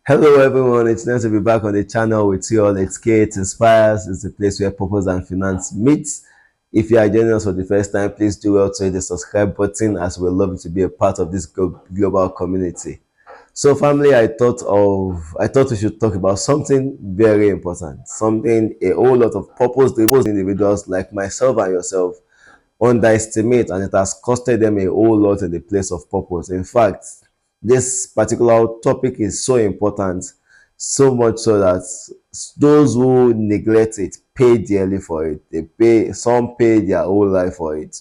Hello everyone, it's nice to be back on the channel with you all. It's K, it inspires, it's the place where purpose and finance meets. If you are joining us for the first time, please do well to hit the subscribe button as we'd love you to be a part of this global community. So family, I thought we should talk about something very important, something a whole lot of purpose individuals like myself and yourself underestimate, and it has costed them a whole lot in the place of purpose. In fact, this particular topic is so important, so much so that those who neglect it pay dearly for it. Some pay their whole life for it.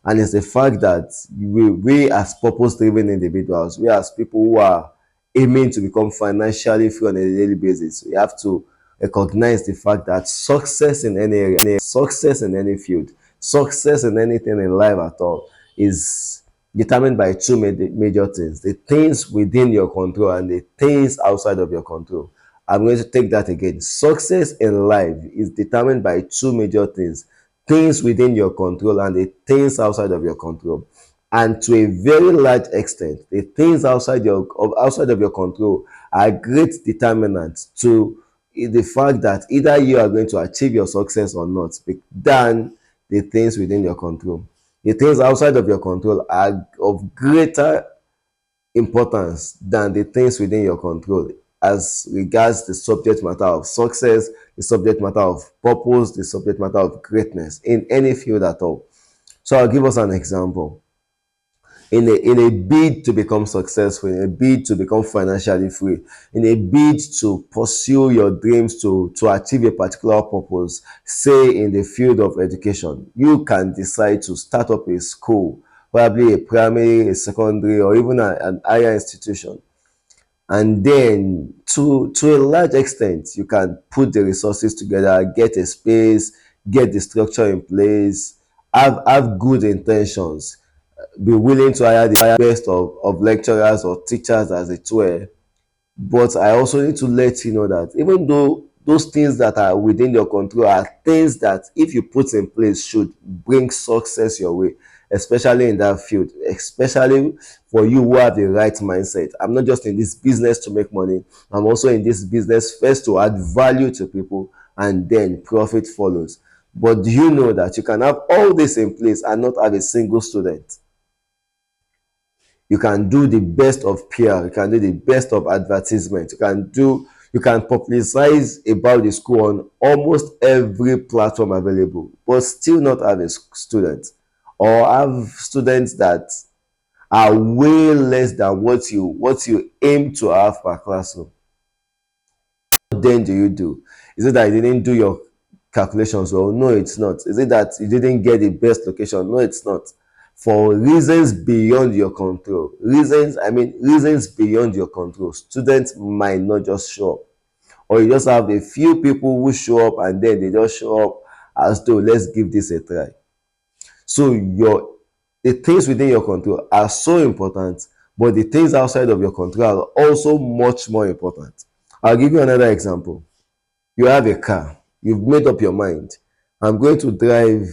And it's the fact that we as purpose driven individuals, we as people who are aiming to become financially free on a daily basis, we have to recognize the fact that success in any area, success in any field, success in anything in life at all is determined by two major things: the things within your control and the things outside of your control. I'm going to take that again. Success in life is determined by two major things: things within your control and the things outside of your control. And to a very large extent, the things outside of your control are great determinants to the fact that either you are going to achieve your success or not, than the things within your control. The things outside of your control are of greater importance than the things within your control as regards the subject matter of success, the subject matter of purpose, the subject matter of greatness in any field at all. So I'll give us an example. In a bid to become successful, in a bid to become financially free, in a bid to pursue your dreams, to achieve a particular purpose, say in the field of education, you can decide to start up a school, probably a primary, a secondary, or even an higher institution. And then to a large extent, you can put the resources together, get a space, get the structure in place, have good intentions, be willing to hire the best of lecturers or teachers, as it were. But I also need to let you know that even though those things that are within your control are things that, if you put in place, should bring success your way, especially in that field, especially for you who have the right mindset. I'm not just in this business to make money, I'm also in this business first to add value to people, and then profit follows. But do you know that you can have all this in place and not have a single student? You can do the best of PR, you can do the best of advertisement, you can publicize about the school on almost every platform available, but still not have a student, or have students that are way less than what you aim to have per classroom. What then do you do? Is it that you didn't do your calculations well? No, it's not. Is it that you didn't get the best location? No, it's not. For reasons beyond your control, reasons beyond your control, students might not just show up, or you just have a few people who show up and then they just show up as though, let's give this a try. So the things within your control are so important, but the things outside of your control are also much more important. I'll give you another example. You have a car, you've made up your mind, I'm going to drive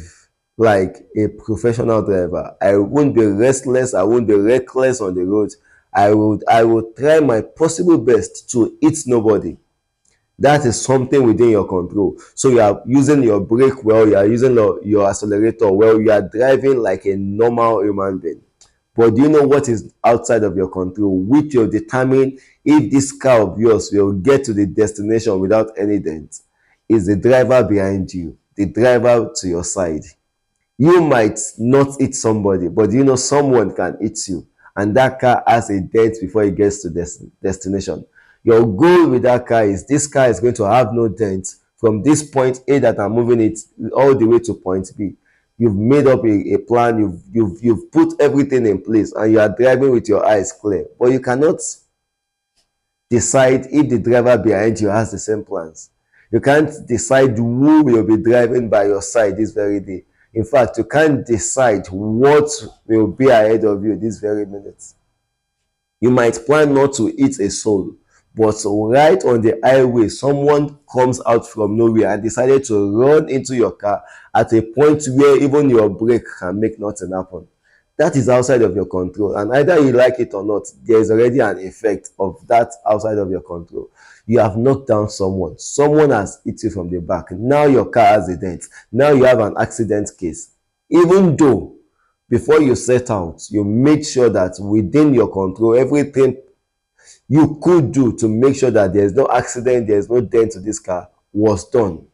like a professional driver. I won't be restless, I won't be reckless on the road. I will try my possible best to hit nobody. That is something within your control. So you are using your brake well, you are using your accelerator well, you are driving like a normal human being. But do you know what is outside of your control, which will determine if this car of yours will get to the destination without any dent? Is the driver behind you, the driver to your side. You might not hit somebody, but you know someone can hit you, and that car has a dent before it gets to destination. Your goal with that car is, this car is going to have no dent from this point A that I'm moving it all the way to point B. You've made up a plan, you've put everything in place, and you are driving with your eyes clear, but you cannot decide if the driver behind you has the same plans. You can't decide who will be driving by your side this very day. In fact, you can't decide what will be ahead of you this very minute. You might plan not to hit a soul, but right on the highway, someone comes out from nowhere and decided to run into your car at a point where even your brake can make nothing happen. That is outside of your control, and either you like it or not, there is already an effect of that outside of your control. You have knocked down someone, someone has hit you from the back, now your car has a dent, now you have an accident case. Even though before you set out you made sure that within your control everything you could do to make sure that there is no accident, there is no dent to this car was done.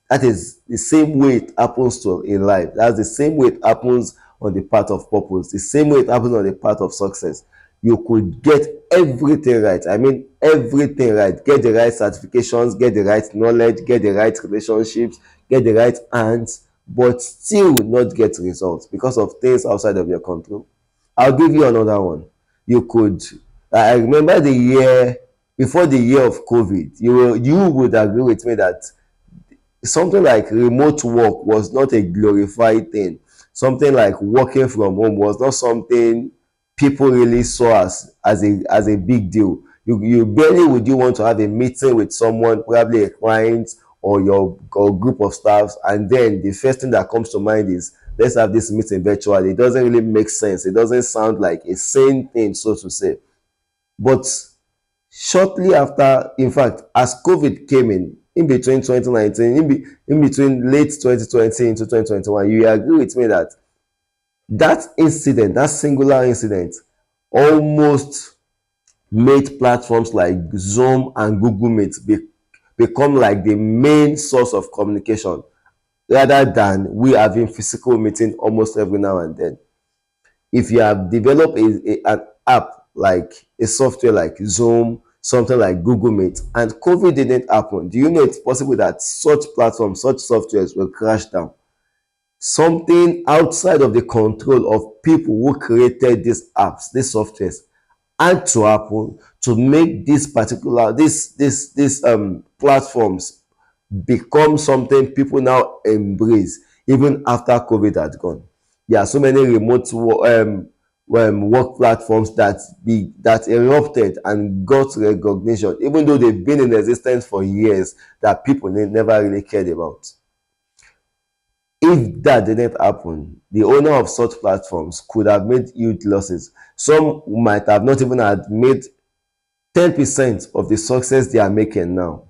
That is the same way it happens to in life. That's the same way it happens on the path of purpose, the same way it happens on the path of success. You could get everything right. I mean, everything right. Get the right certifications, get the right knowledge, get the right relationships, get the right hands, but still not get results because of things outside of your control. I'll give you another one. You could, I remember the year before the year of COVID, you would agree with me that something like remote work was not a glorified thing. Something like working from home was not something people really saw as a big deal. You barely would you want to have a meeting with someone, probably a client or your or group of staffs, and then the first thing that comes to mind is let's have this meeting virtually. It doesn't really make sense. It doesn't sound like a sane thing, so to say. But shortly after, in fact, as COVID came in between 2019, in between late 2020 into 2021, you agree with me that that incident, that singular incident, almost made platforms like Zoom and Google Meet become like the main source of communication rather than we having physical meeting almost every now and then. If you have developed an app like a software like Zoom, something like Google Meet, and COVID didn't happen, do you know it's possible that such platforms, such softwares will crash down? Something outside of the control of people who created these apps, these softwares, had to happen to make this particular this platforms become something people now embrace even after COVID had gone. There are so many remote work platforms that erupted and got recognition, even though they've been in existence for years, that people never really cared about. If that didn't happen, the owner of such platforms could have made huge losses. Some might have not even had made 10% of the success they are making now.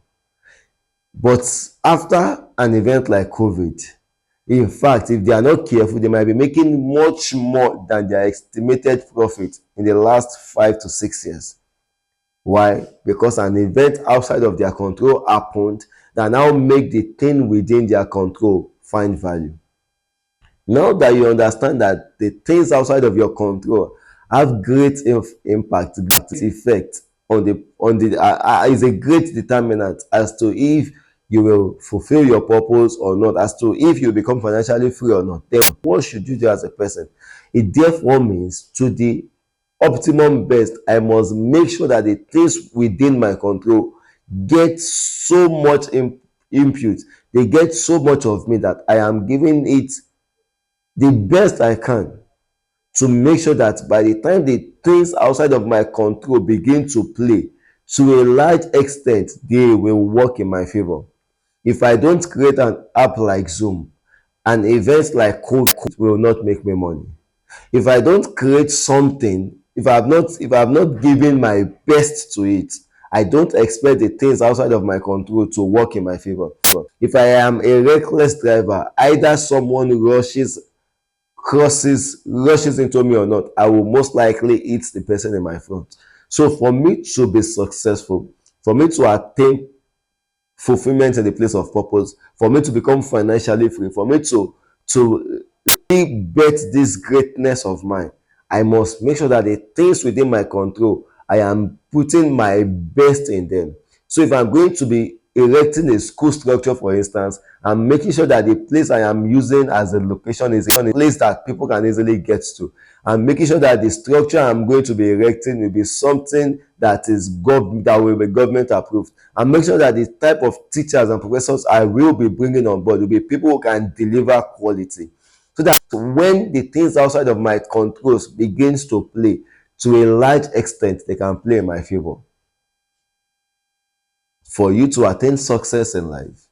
But after an event like COVID, in fact, if they are not careful, they might be making much more than their estimated profit in the last 5 to 6 years. Why? Because an event outside of their control happened that now make the thing within their control find value. Now that you understand that the things outside of your control have great impact, great effect on the is a great determinant as to if you will fulfill your purpose or not, as to if you become financially free or not, then what should you do as a person? It therefore means, to the optimum best, I must make sure that the things within my control get so much input, they get so much of me that I am giving it the best I can to make sure that by the time the things outside of my control begin to play, to a large extent, they will work in my favor. If I don't create an app like Zoom, and events like COVID will not make me money. If I don't create something, if I have not given my best to it, I don't expect the things outside of my control to work in my favor. If I am a reckless driver, either someone rushes into me or not, I will most likely hit the person in my front. So for me to be successful, for me to attain fulfillment in the place of purpose, for me to become financially free, for me to really bet this greatness of mine, I must make sure that the things within my control, I am putting my best in them. So if I'm going to be erecting a school structure, for instance, I'm making sure that the place I am using as a location is a place that people can easily get to. I'm making sure that the structure I'm going to be erecting will be something that will be government approved. And make sure that the type of teachers and professors I will be bringing on board will be people who can deliver quality, so that when the things outside of my controls begins to play, to a large extent they can play in my favor. For you to attain success in life,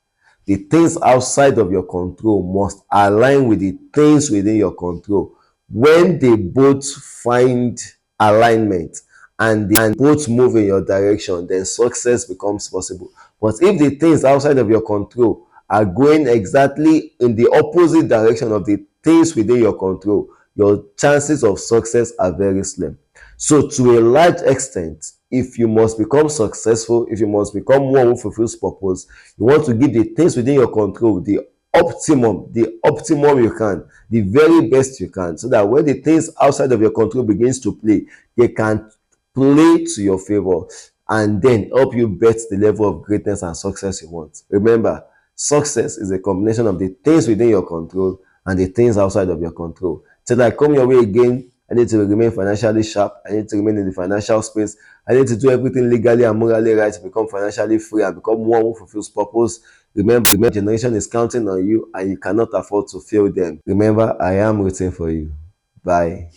the things outside of your control must align with the things within your control When they both find alignment and they both move in your direction, then success becomes possible. But if the things outside of your control are going exactly in the opposite direction of the things within your control, your chances of success are very slim. So to a large extent, if you must become successful, if you must become one who fulfills purpose, you want to give the things within your control the optimum you can, the very best you can, so that when the things outside of your control begins to play, they can play to your favor and then help you bet the level of greatness and success you want. Remember, success is a combination of the things within your control and the things outside of your control. Till I come your way again, I need to remain financially sharp. I need to remain in the financial space. I need to do everything legally and morally right to become financially free and become one who fulfills purpose. Remember, generation is counting on you and you cannot afford to fail them. Remember, I am waiting for you. Bye.